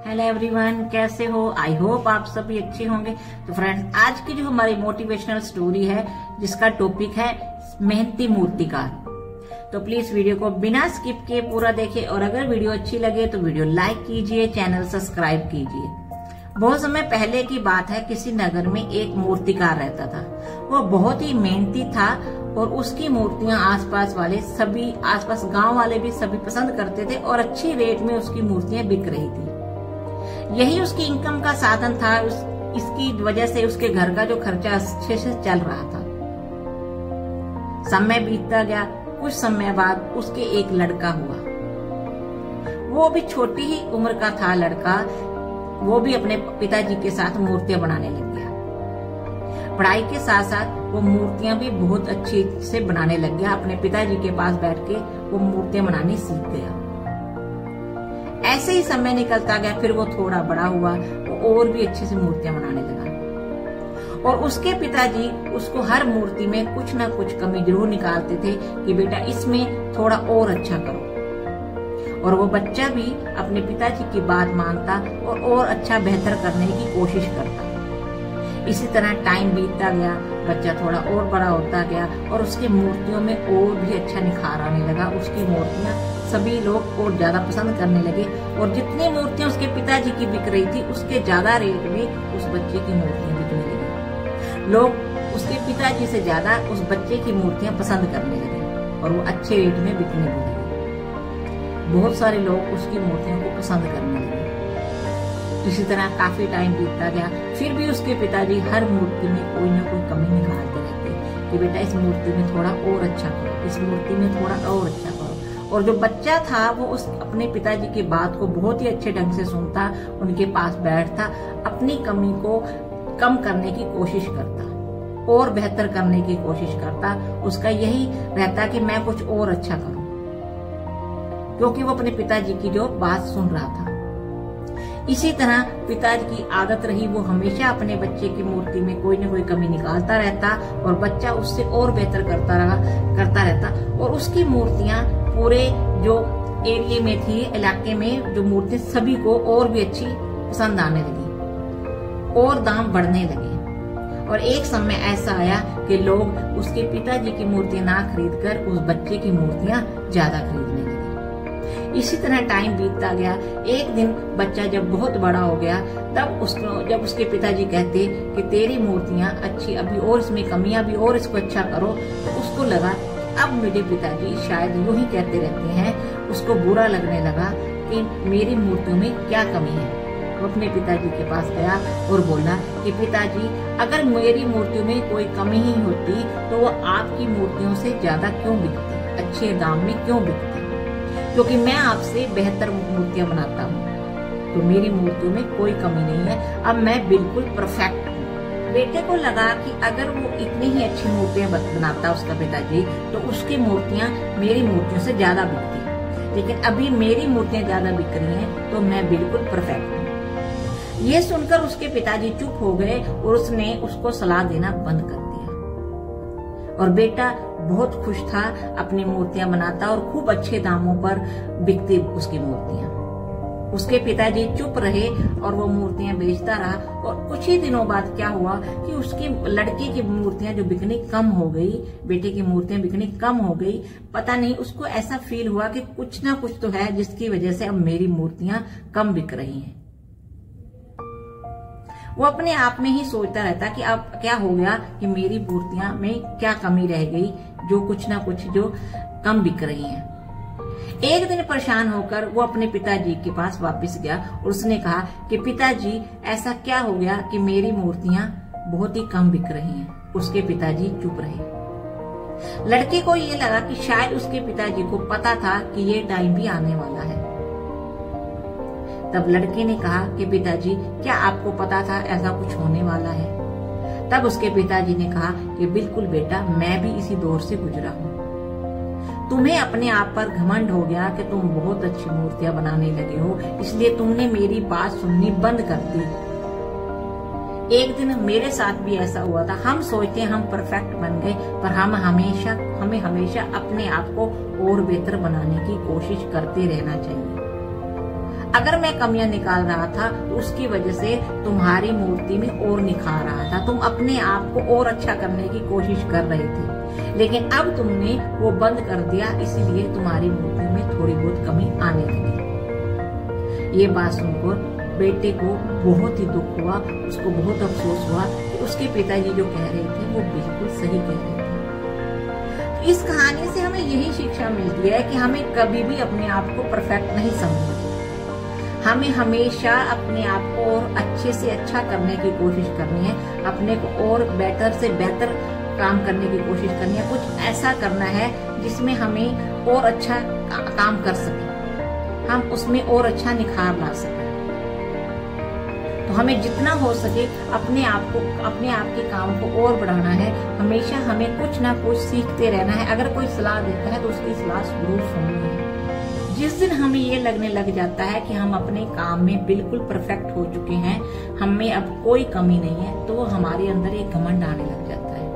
Hello everyone, कैसे हो? I hope आप सभी अच्छे होंगे। तो फ्रेंड्स, आज की जो हमारी मोटिवेशनल स्टोरी है जिसका टॉपिक है मेहनती मूर्तिकार, तो प्लीज वीडियो को बिना स्किप किए पूरा देखिए और अगर वीडियो अच्छी लगे तो वीडियो लाइक कीजिए, चैनल सब्सक्राइब कीजिए। बहुत समय पहले की बात है, किसी नगर में एक मूर्तिकार रहता था। वो बहुत ही मेहनती था और उसकी मूर्तियां आसपास वाले सभी, आसपास गांव वाले भी सभी पसंद करते थे और अच्छी रेट में उसकी मूर्तियां बिक रही थी। यही उसकी इनकम का साधन था। इसकी वजह से उसके घर का जो खर्चा अच्छे से चल रहा था। समय बीतता गया। कुछ समय बाद उसके एक लड़का हुआ। वो भी छोटी ही उम्र का था लड़का। वो भी अपने पिताजी के साथ मूर्तियां बनाने लग गया। पढ़ाई के साथ साथ वो मूर्तियां भी बहुत अच्छी से बनाने लग गया। अपने पिताजी के पास बैठ के वो मूर्तियां बनानी सीख गया। ऐसे ही समय निकलता गया। फिर वो थोड़ा बड़ा हुआ, वो और भी अच्छे से मूर्तियां बनाने लगा और उसके पिताजी उसको हर मूर्ति में कुछ ना कुछ कमी जरूर निकालते थे कि बेटा इसमें थोड़ा और अच्छा करो। और वो बच्चा भी अपने पिताजी की बात मानता और अच्छा बेहतर करने की कोशिश करता। इसी तरह टाइम बीतता गया। बच्चा थोड़ा और बड़ा होता गया और उसकी मूर्तियों में और भी अच्छा निखार आने लगा। उसकी मूर्तियां सभी लोग और ज्यादा पसंद करने लगे और जितनी मूर्तियां उसके पिताजी की बिक रही थी उसके ज्यादा रेट में उस बच्चे की मूर्तियां बिकने लगी। लोग उसके पिताजी से ज्यादा उस बच्चे की मूर्तियां पसंद करने लगे और वो अच्छे रेट में बिकने भी लगी। बहुत सारे लोग उसकी मूर्तियों को पसंद करने लगे। इसी तरह काफी टाइम बीतता गया। फिर भी उसके पिताजी हर मूर्ति में कोई ना कोई कमी निकालते रहते कि बेटा इस मूर्ति में थोड़ा और अच्छा करो, इस मूर्ति में थोड़ा और अच्छा करो। और जो बच्चा था वो उस अपने पिताजी की बात को बहुत ही अच्छे ढंग से सुनता, उनके पास बैठता, अपनी कमी को कम करने की कोशिश करता और बेहतर करने की कोशिश करता। उसका यही रहता कि मैं कुछ और अच्छा करूं, क्योंकि वो अपने पिताजी की जो बात सुन रहा था। इसी तरह पिताजी की आदत रही, वो हमेशा अपने बच्चे की मूर्ति में कोई न कोई कमी निकालता रहता और बच्चा उससे और बेहतर करता रहता और उसकी मूर्तियां पूरे जो एरिया में थी, इलाके में जो मूर्ति सभी को और भी अच्छी पसंद आने लगी और दाम बढ़ने लगे। और एक समय ऐसा आया कि लोग उसके पिताजी की मूर्तियां ना खरीदकर उस बच्चे की मूर्तियां ज्यादा खरीदने लगे। इसी तरह टाइम बीतता गया। एक दिन बच्चा जब बहुत बड़ा हो गया, तब जब उसके पिताजी कहते कि तेरी मूर्तियां अच्छी, अभी और इसमें कमियां भी और इसको अच्छा करो, तो उसको लगा अब मेरे पिताजी शायद यूं ही कहते रहते हैं। उसको बुरा लगने लगा कि मेरी मूर्तियों में क्या कमी है। वो अपने पिताजी के पास गया और बोला कि पिताजी, अगर मेरी मूर्तियों में कोई कमी ही होती तो वो आपकी मूर्तियों से ज्यादा क्यों बिकती, अच्छे दाम में क्यों बिकती? क्योंकि मैं आपसे बेहतर मूर्तियां बनाता हूँ, तो मेरी मूर्तियों में कोई कमी नहीं है। अब मैं बिल्कुल परफेक्ट हूँ। बेटे को लगा कि अगर वो इतनी ही अच्छी मूर्तियां बनाता उसका पिताजी, तो उसकी मूर्तियां मेरी मूर्तियों से ज्यादा बिकती। लेकिन अभी मेरी मूर्तियां ज्यादा बिक रही हैं, तो मैं बिल्कुल परफेक्ट हूँ। ये सुनकर उसके पिताजी चुप हो गए और उसने उसको सलाह देना बंद कर दिया। और बेटा बहुत खुश था, अपनी मूर्तियां बनाता और खूब अच्छे दामों पर बिकती उसकी मूर्तियां। उसके पिताजी चुप रहे और वो मूर्तियां बेचता रहा। और कुछ ही दिनों बाद क्या हुआ कि उसकी लड़के की मूर्तियां जो बिकनी कम हो गई, बेटे की मूर्तियां बिकनी कम हो गई। पता नहीं, उसको ऐसा फील हुआ कि कुछ ना कुछ तो है जिसकी वजह से अब मेरी मूर्तियां कम बिक रही हैं। वो अपने आप में ही सोचता रहता कि अब क्या हो गया कि मेरी मूर्तियां में क्या कमी रह गई जो कुछ ना कुछ जो कम बिक रही हैं। एक दिन परेशान होकर वो अपने पिताजी के पास वापस गया और उसने कहा कि पिताजी, ऐसा क्या हो गया कि मेरी मूर्तियां बहुत ही कम बिक रही हैं। उसके पिताजी चुप रहे। लड़के को ये लगा कि शायद उसके पिताजी को पता था कि ये टाइम भी आने वाला है। तब लड़के ने कहा कि पिताजी, क्या आपको पता था ऐसा कुछ होने वाला है? तब उसके पिताजी ने कहा कि बिल्कुल बेटा, मैं भी इसी दौर से गुजरा हूँ। तुम्हें अपने आप पर घमंड हो गया कि तुम बहुत अच्छी मूर्तियां बनाने लगे हो, इसलिए तुमने मेरी बात सुननी बंद कर दी। एक दिन मेरे साथ भी ऐसा हुआ था। हम सोचते हैं हम परफेक्ट बन गए, पर हमें हमेशा अपने आप को और बेहतर बनाने की कोशिश करते रहना चाहिए। अगर मैं कमियां निकाल रहा था तो उसकी वजह से तुम्हारी मूर्ति में और निखार रहा था, तुम अपने आप को और अच्छा करने की कोशिश कर रहे थे, लेकिन अब तुमने वो बंद कर दिया, इसीलिए तुम्हारी मूर्ति में थोड़ी बहुत कमी आने लगी। ये बात सुनकर बेटे को बहुत ही दुख हुआ, उसको बहुत अफसोस हुआ कि उसके पिताजी जो कह रहे थे वो बिल्कुल सही कह रहे थे। तो इस कहानी से हमें यही शिक्षा मिलती है कि हमें कभी भी अपने आप को परफेक्ट नहीं समझना, हमें हमेशा अपने आप को और अच्छे से अच्छा करने की कोशिश करनी है, अपने को और बेहतर से बेहतर काम करने की कोशिश करनी है, कुछ ऐसा करना है जिसमें हमें और अच्छा काम कर सके, हम उसमें और अच्छा निखार ला सके। तो हमें जितना हो सके अपने आप के काम को और बढ़ाना है, हमेशा हमें कुछ ना कुछ सीखते रहना है। अगर कोई सलाह देता है तो उसकी सलाह जरूर सुननी है। जिस दिन हमें ये लगने लग जाता है कि हम अपने काम में बिल्कुल परफेक्ट हो चुके हैं, हमें अब कोई कमी नहीं है, तो वो हमारे अंदर एक घमंड आने लग जाता है।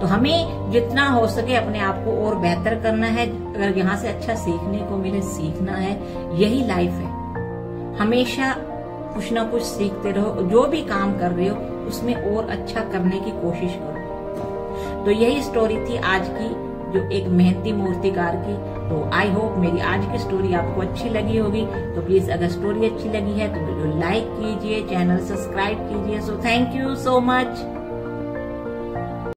तो हमें जितना हो सके अपने आप को और बेहतर करना है, अगर यहाँ से अच्छा सीखने को मिले सीखना है, यही लाइफ है। हमेशा कुछ ना कुछ सीखते रहो, जो भी काम कर रहे हो उसमें और अच्छा करने की कोशिश करो। तो यही स्टोरी थी आज की, जो एक मेहनती मूर्तिकार की। तो आई होप मेरी आज की स्टोरी आपको अच्छी लगी होगी। तो प्लीज अगर स्टोरी अच्छी लगी है तो वीडियो लाइक कीजिए, चैनल सब्सक्राइब कीजिए। So thank you so much.